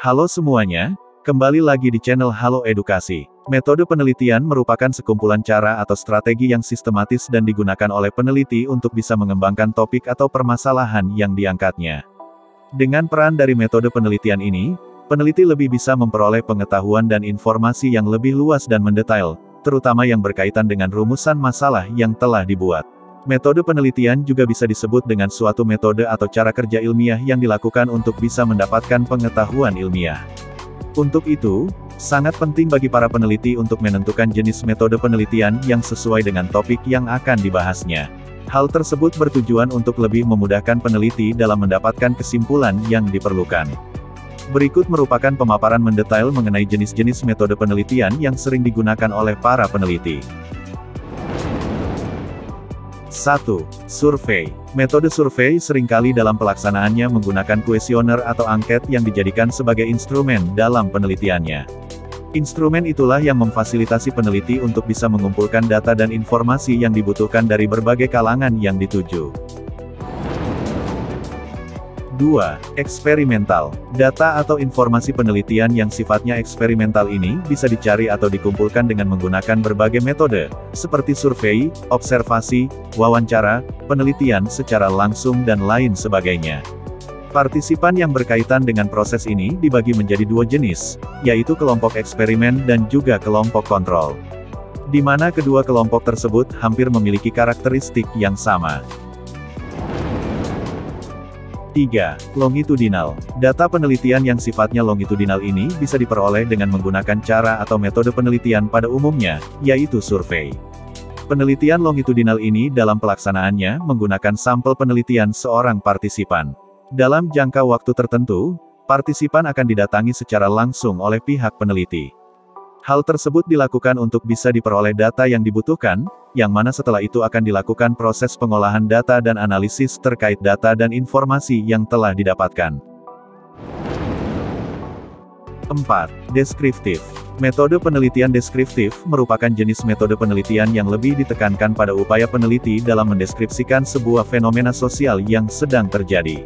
Halo semuanya, kembali lagi di channel Halo Edukasi. Metode penelitian merupakan sekumpulan cara atau strategi yang sistematis dan digunakan oleh peneliti untuk bisa mengembangkan topik atau permasalahan yang diangkatnya. Dengan peran dari metode penelitian ini, peneliti lebih bisa memperoleh pengetahuan dan informasi yang lebih luas dan mendetail, terutama yang berkaitan dengan rumusan masalah yang telah dibuat. Metode penelitian juga bisa disebut dengan suatu metode atau cara kerja ilmiah yang dilakukan untuk bisa mendapatkan pengetahuan ilmiah. Untuk itu, sangat penting bagi para peneliti untuk menentukan jenis metode penelitian yang sesuai dengan topik yang akan dibahasnya. Hal tersebut bertujuan untuk lebih memudahkan peneliti dalam mendapatkan kesimpulan yang diperlukan. Berikut merupakan pemaparan mendetail mengenai jenis-jenis metode penelitian yang sering digunakan oleh para peneliti. 1. Survei. Metode survei seringkali dalam pelaksanaannya menggunakan kuesioner atau angket yang dijadikan sebagai instrumen dalam penelitiannya. Instrumen itulah yang memfasilitasi peneliti untuk bisa mengumpulkan data dan informasi yang dibutuhkan dari berbagai kalangan yang dituju. 2. Eksperimental. Data atau informasi penelitian yang sifatnya eksperimental ini bisa dicari atau dikumpulkan dengan menggunakan berbagai metode, seperti survei, observasi, wawancara, penelitian secara langsung dan lain sebagainya. Partisipan yang berkaitan dengan proses ini dibagi menjadi dua jenis, yaitu kelompok eksperimen dan juga kelompok kontrol. Di mana kedua kelompok tersebut hampir memiliki karakteristik yang sama. 3. Longitudinal. Data penelitian yang sifatnya longitudinal ini bisa diperoleh dengan menggunakan cara atau metode penelitian pada umumnya, yaitu survei. Penelitian longitudinal ini dalam pelaksanaannya menggunakan sampel penelitian seorang partisipan. Dalam jangka waktu tertentu, partisipan akan didatangi secara langsung oleh pihak peneliti. Hal tersebut dilakukan untuk bisa diperoleh data yang dibutuhkan, yang mana setelah itu akan dilakukan proses pengolahan data dan analisis terkait data dan informasi yang telah didapatkan. 4. Deskriptif. Metode penelitian deskriptif merupakan jenis metode penelitian yang lebih ditekankan pada upaya peneliti dalam mendeskripsikan sebuah fenomena sosial yang sedang terjadi.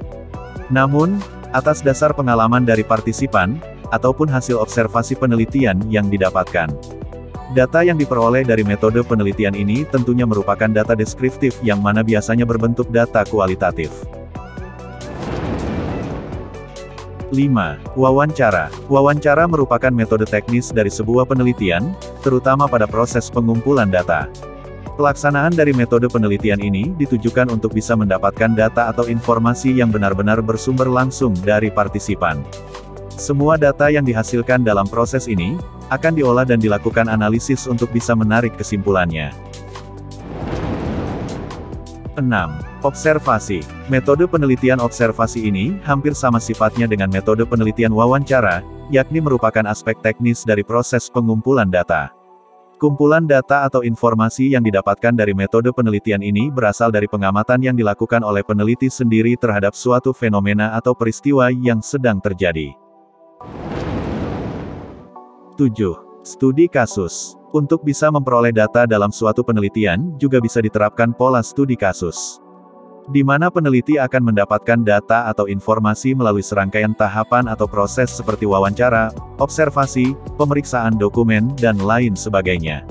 Namun, atas dasar pengalaman dari partisipan, ataupun hasil observasi penelitian yang didapatkan. Data yang diperoleh dari metode penelitian ini tentunya merupakan data deskriptif yang mana biasanya berbentuk data kualitatif. 5. Wawancara. Wawancara merupakan metode teknis dari sebuah penelitian, terutama pada proses pengumpulan data. Pelaksanaan dari metode penelitian ini ditujukan untuk bisa mendapatkan data atau informasi yang benar-benar bersumber langsung dari partisipan. Semua data yang dihasilkan dalam proses ini, akan diolah dan dilakukan analisis untuk bisa menarik kesimpulannya. 6. Observasi. Metode penelitian observasi ini, hampir sama sifatnya dengan metode penelitian wawancara, yakni merupakan aspek teknis dari proses pengumpulan data. Kumpulan data atau informasi yang didapatkan dari metode penelitian ini berasal dari pengamatan yang dilakukan oleh peneliti sendiri terhadap suatu fenomena atau peristiwa yang sedang terjadi. 7. Studi kasus. Untuk bisa memperoleh data dalam suatu penelitian, juga bisa diterapkan pola studi kasus. Di mana peneliti akan mendapatkan data atau informasi melalui serangkaian tahapan atau proses seperti wawancara, observasi, pemeriksaan dokumen, dan lain sebagainya.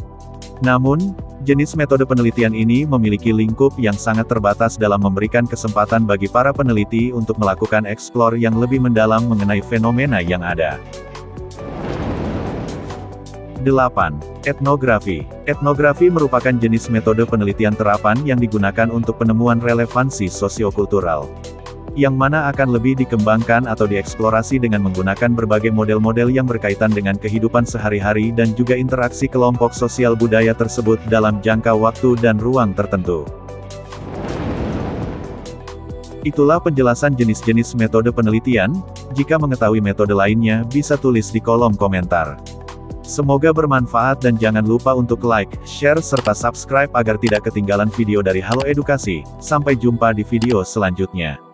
Namun, jenis metode penelitian ini memiliki lingkup yang sangat terbatas dalam memberikan kesempatan bagi para peneliti untuk melakukan eksplor yang lebih mendalam mengenai fenomena yang ada. 8. Etnografi. Etnografi merupakan jenis metode penelitian terapan yang digunakan untuk penemuan relevansi sosiokultural. Yang mana akan lebih dikembangkan atau dieksplorasi dengan menggunakan berbagai model-model yang berkaitan dengan kehidupan sehari-hari dan juga interaksi kelompok sosial budaya tersebut dalam jangka waktu dan ruang tertentu. Itulah penjelasan jenis-jenis metode penelitian. Jika mengetahui metode lainnya, bisa tulis di kolom komentar. Semoga bermanfaat dan jangan lupa untuk like, share serta subscribe agar tidak ketinggalan video dari Halo Edukasi. Sampai jumpa di video selanjutnya.